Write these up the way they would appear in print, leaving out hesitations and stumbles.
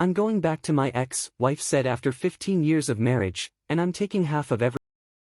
I'm going back to my ex, wife said after 15 years of marriage, and I'm taking half of every.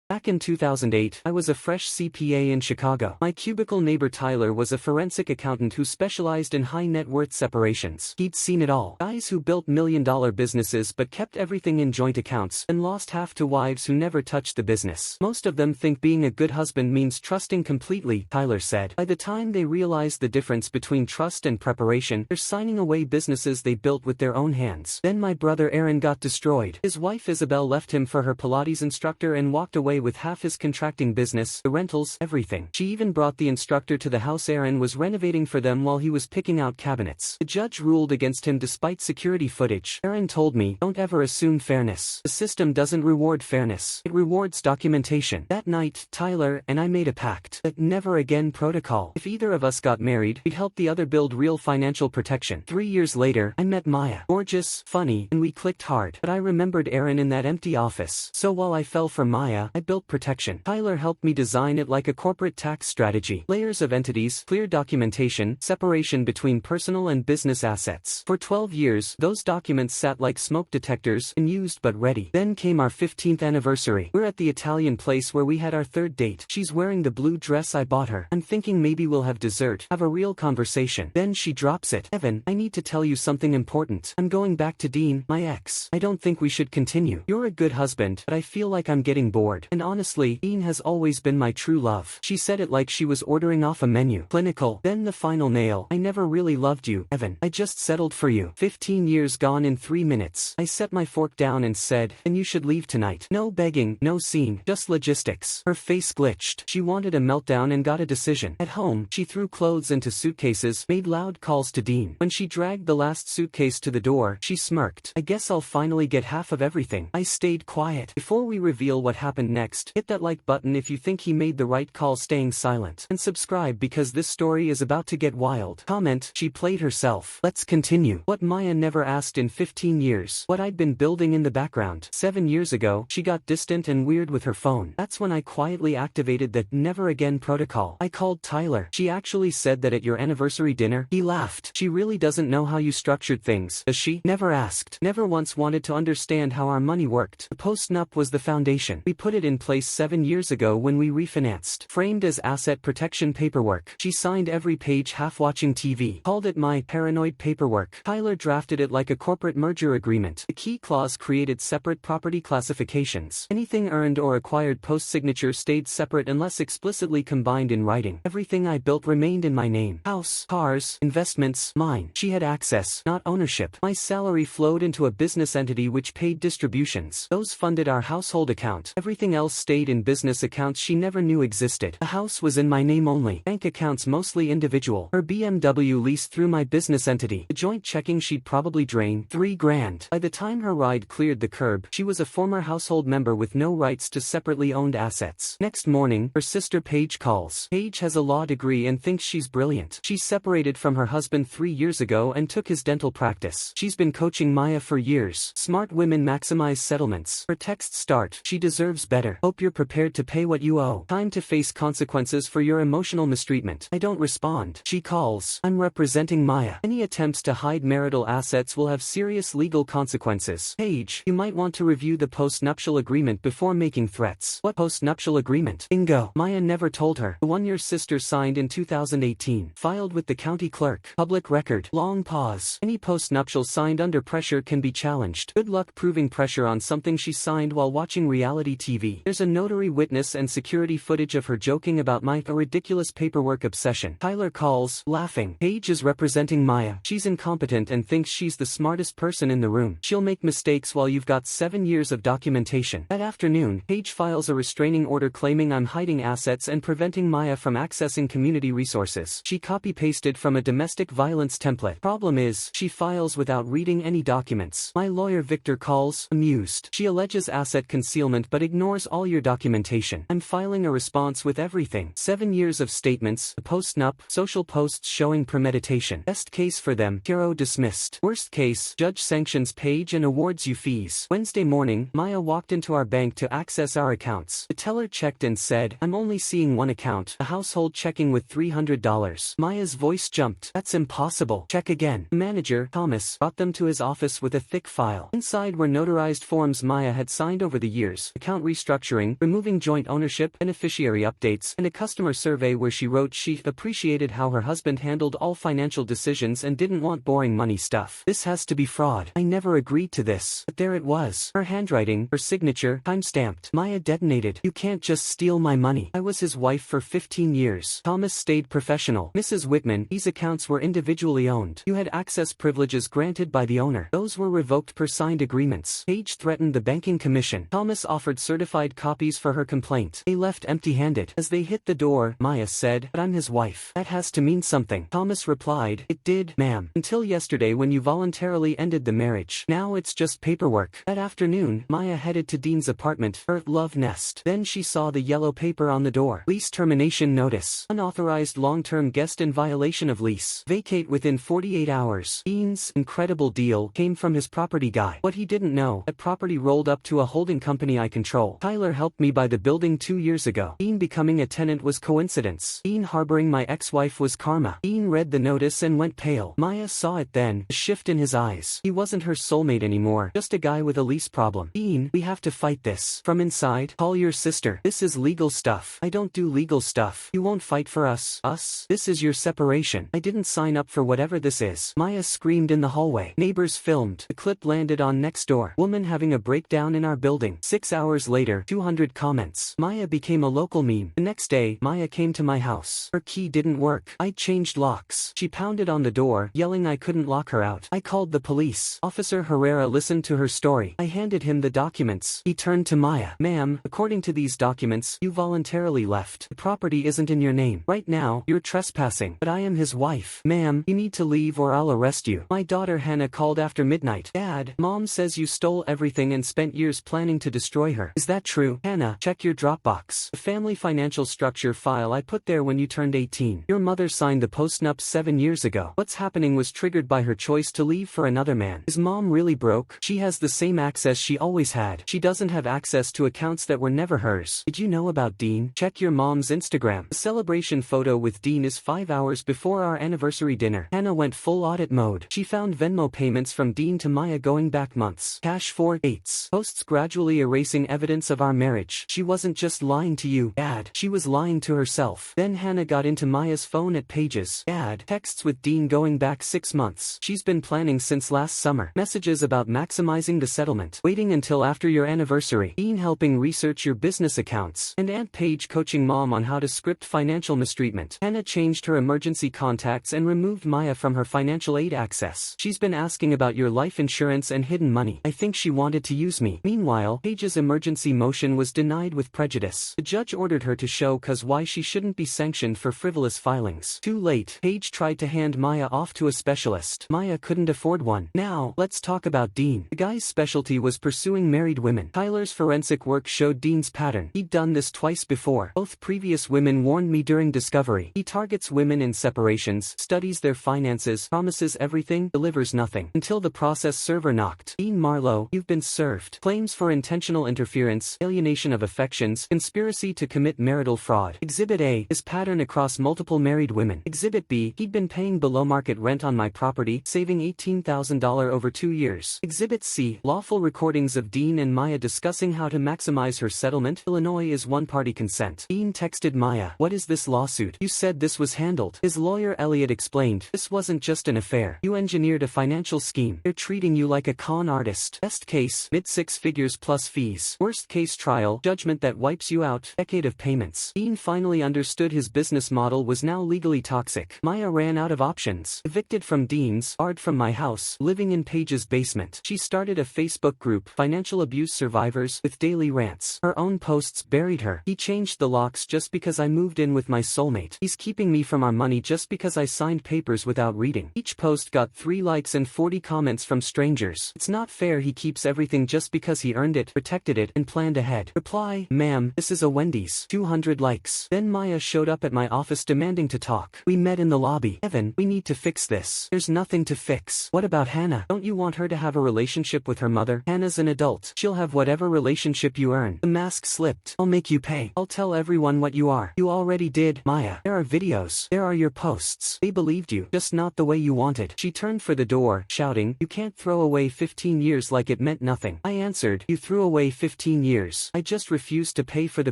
Back in 2008, I was a fresh CPA in Chicago. My cubicle neighbor Tyler was a forensic accountant who specialized in high-net-worth separations. He'd seen it all. Guys who built million-dollar businesses but kept everything in joint accounts, and lost half to wives who never touched the business. Most of them think being a good husband means trusting completely, Tyler said. By the time they realize the difference between trust and preparation, they're signing away businesses they built with their own hands. Then my brother Aaron got destroyed. His wife Isabel left him for her Pilates instructor and walked away with half his contracting business, the rentals, everything. She even brought the instructor to the house Aaron was renovating for them while he was picking out cabinets. The judge ruled against him despite security footage. Aaron told me, "Don't ever assume fairness. The system doesn't reward fairness. It rewards documentation." That night, Tyler and I made a pact. That never again protocol. If either of us got married, we'd help the other build real financial protection. 3 years later, I met Maya. Gorgeous, funny, and we clicked hard. But I remembered Aaron in that empty office. So while I fell for Maya, I built protection. Tyler helped me design it like a corporate tax strategy. Layers of entities, clear documentation, separation between personal and business assets. For 12 years, those documents sat like smoke detectors, unused but ready. Then came our 15th anniversary. We're at the Italian place where we had our third date. She's wearing the blue dress I bought her. I'm thinking maybe we'll have dessert, have a real conversation. Then she drops it. "Evan, I need to tell you something important. I'm going back to Dean, my ex. I don't think we should continue. You're a good husband, but I feel like I'm getting bored. And honestly, Dean has always been my true love." She said it like she was ordering off a menu. Clinical. Then the final nail. "I never really loved you, Evan. I just settled for you." 15 years gone in 3 minutes. I set my fork down and said, "And you should leave tonight." No begging, no scene, just logistics. Her face glitched. She wanted a meltdown and got a decision. At home, she threw clothes into suitcases, made loud calls to Dean. When she dragged the last suitcase to the door, she smirked. "I guess I'll finally get half of everything." I stayed quiet. Before we reveal what happened next, hit that like button if you think he made the right call staying silent. And subscribe because this story is about to get wild. Comment, "She played herself." Let's continue. What Maya never asked in 15 years. What I'd been building in the background. 7 years ago, she got distant and weird with her phone. That's when I quietly activated that never again protocol. I called Tyler. "She actually said that at your anniversary dinner." He laughed. "She really doesn't know how you structured things, does she?" Never asked. Never once wanted to understand how our money worked. The post-nup was the foundation. We put it in place 7 years ago when we refinanced. Framed as asset protection paperwork. She signed every page half watching TV. Called it my paranoid paperwork. Tyler drafted it like a corporate merger agreement. The key clause created separate property classifications. Anything earned or acquired post-signature stayed separate unless explicitly combined in writing. Everything I built remained in my name. House, cars, investments, mine. She had access, not ownership. My salary flowed into a business entity which paid distributions. Those funded our household account. Everything else stayed in business accounts she never knew existed. The house was in my name only. Bank accounts mostly individual. Her BMW lease through my business entity. The joint checking she'd probably drain $3,000. By the time her ride cleared the curb, she was a former household member with no rights to separately owned assets. Next morning, her sister Paige calls. Paige has a law degree and thinks she's brilliant. She separated from her husband 3 years ago and took his dental practice. She's been coaching Maya for years. Smart women maximize settlements. Her texts start, "She deserves better. Hope you're prepared to pay what you owe. Time to face consequences for your emotional mistreatment." I don't respond. She calls. "I'm representing Maya. Any attempts to hide marital assets will have serious legal consequences. Paige, you might want to review the post-nuptial agreement before making threats." What post-nuptial agreement? Bingo. Maya never told her. The one your sister signed in 2018. Filed with the county clerk. Public record. Long pause. Any post-nuptial signed under pressure can be challenged. Good luck proving pressure on something she signed while watching reality TV. There's a notary witness and security footage of her joking about a ridiculous paperwork obsession. Tyler calls, laughing. Paige is representing Maya. She's incompetent and thinks she's the smartest person in the room. She'll make mistakes while you've got 7 years of documentation. That afternoon, Paige files a restraining order claiming I'm hiding assets and preventing Maya from accessing community resources. She copy-pasted from a domestic violence template. Problem is, she files without reading any documents. My lawyer Victor calls, amused. She alleges asset concealment but ignores all your documentation. I'm filing a response with everything. 7 years of statements, a post-nup, social posts showing premeditation. Best case for them, hero dismissed. Worst case, judge sanctions page and awards you fees. Wednesday morning, Maya walked into our bank to access our accounts. The teller checked and said, I'm only seeing one account, a household checking with $300. Maya's voice jumped. That's impossible. Check again. The manager, Thomas, brought them to his office with a thick file. Inside were notarized forms Maya had signed over the years, account restructuring, removing joint ownership, beneficiary updates, and a customer survey where she wrote she appreciated how her husband handled all financial decisions and didn't want boring money stuff. This has to be fraud. I never agreed to this. But there it was. Her handwriting, her signature, time-stamped. Maya detonated. You can't just steal my money. I was his wife for 15 years. Thomas stayed professional. Mrs. Whitman, these accounts were individually owned. You had access privileges granted by the owner. Those were revoked per signed agreements. Page threatened the banking commission. Thomas offered certified copies for her complaint. They left empty-handed. As they hit the door, Maya said, but I'm his wife. That has to mean something. Thomas replied, it did, ma'am. Until yesterday when you voluntarily ended the marriage. Now it's just paperwork. That afternoon, Maya headed to Dean's apartment, her love nest. Then she saw the yellow paper on the door. Lease termination notice. Unauthorized long-term guest in violation of lease. Vacate within 48 hours. Dean's incredible deal came from his property guy. What he didn't know, that property rolled up to a holding company I control. Tyler helped me buy the building 2 years ago. Dean becoming a tenant was coincidence. Dean harboring my ex-wife was karma. Dean read the notice and went pale. Maya saw it then, a shift in his eyes. He wasn't her soulmate anymore, just a guy with a lease problem. Dean, we have to fight this. From inside, call your sister. This is legal stuff. I don't do legal stuff. You won't fight for us. Us? This is your separation. I didn't sign up for whatever this is. Maya screamed in the hallway. Neighbors filmed. The clip landed on Nextdoor. Woman having a breakdown in our building. 6 hours later, 200 comments. Maya became a local meme. The next day, Maya came to my house. Her key didn't work. I changed locks. She pounded on the door, yelling I couldn't lock her out. I called the police. Officer Herrera listened to her story. I handed him the documents. He turned to Maya. Ma'am, according to these documents, you voluntarily left. The property isn't in your name. Right now, you're trespassing. But I am his wife. Ma'am, you need to leave or I'll arrest you. My daughter Hannah called after midnight. Dad, Mom says you stole everything and spent years planning to destroy her. Is that true? Hannah, check your Dropbox. The family financial structure file I put there when you turned 18. Your mother signed the postnup 7 years ago. What's happening was triggered by her choice to leave for another man. Is Mom really broke? She has the same access she always had. She doesn't have access to accounts that were never hers. Did you know about Dean? Check your mom's Instagram. The celebration photo with Dean is 5 hours before our anniversary dinner. Hannah went full audit mode. She found Venmo payments from Dean to Maya going back months. Cash for dates. Posts gradually erasing evidence of our marriage. She wasn't just lying to you, Dad. She was lying to herself. Then Hannah got into Maya's phone at Pages. Dad, texts with Dean going back 6 months. She's been planning since last summer. Messages about maximizing the settlement. Waiting until after your anniversary. Dean helping research your business accounts. And Aunt Paige coaching Mom on how to script financial mistreatment. Hannah changed her emergency contacts and removed Maya from her financial aid access. She's been asking about your life insurance and hidden money. I think she wanted to use me. Meanwhile, Paige's emergency motion was denied with prejudice. The judge ordered her to show cause why she shouldn't be sanctioned for frivolous filings. Too late. Paige tried to hand Maya off to a specialist. Maya couldn't afford one. Now, let's talk about Dean. The guy's specialty was pursuing married women. Tyler's forensic work showed Dean's pattern. He'd done this twice before. Both previous women warned me during discovery. He targets women in separations, studies their finances, promises everything, delivers nothing. Until the process server knocked. Dean Marlowe, you've been served. Claims for intentional interference, alienation of affections, conspiracy to commit marital fraud. Exhibit A, his pattern across multiple married women. Exhibit B, he'd been paying below market rent on my property, saving $18,000 over 2 years. Exhibit C, lawful recordings of Dean and Maya discussing how to maximize her settlement. Illinois is one-party consent. Dean texted Maya, what is this lawsuit? You said this was handled. His lawyer Elliot explained, this wasn't just an affair. You engineered a financial scheme. They're treating you like a con artist. Best case, mid-6 figures plus fees. Worst case trial, judgment that wipes you out, decade of payments. Dean finally understood his business model was now legally toxic. Maya ran out of options. Evicted from Dean's, barred from my house, living in Paige's basement. She started a Facebook group, Financial Abuse Survivors, with daily rants. Her own posts buried her. He changed the locks just because I moved in with my soulmate. He's keeping me from our money just because I signed papers without reading. Each post got 3 likes and 40 comments from strangers. It's not fair he keeps everything just because he earned it, protected it, and planned ahead. Reply, ma'am, this is a Wendy's. 200 likes. Then Maya showed up at my office demanding to talk. We met in the lobby. Evan, we need to fix this. There's nothing to fix. What about Hannah? Don't you want her to have a relationship with her mother? Hannah's an adult. She'll have whatever relationship you earn. The mask slipped. I'll make you pay. I'll tell everyone what you are. You already did, Maya. There are videos. There are your posts. They believed you, just not the way you wanted. She turned for the door, shouting, you can't throw away 15 years like it meant nothing. I answered, you threw away 15 years. I just refused to pay for the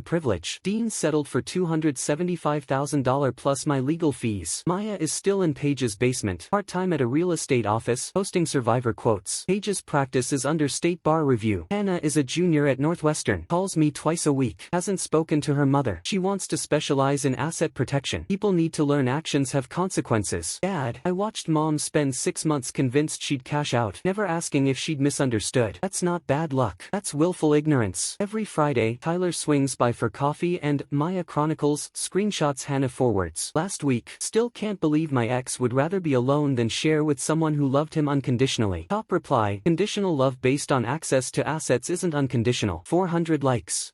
privilege. Dean settled for $275,000 plus my legal fees. Maya is still in Paige's basement, part-time at a real estate office, posting survivor quotes. Paige's practice is under state bar review. Hannah is a junior at Northwestern, calls me twice a week, hasn't spoken to her mother. She wants to specialize in asset protection. People need to learn actions have consequences. Dad, I watched Mom spend 6 months convinced she'd cash out, never asking if she'd misunderstood. That's not bad luck. That's willful ignorance. Every Friday, Tyler swings by for coffee and Maya chronicles, screenshots Hannah forwards. Last week, still can't believe my ex would rather be alone than share with someone who loved him unconditionally. Top reply, conditional love based on access to assets isn't unconditional. 400 likes.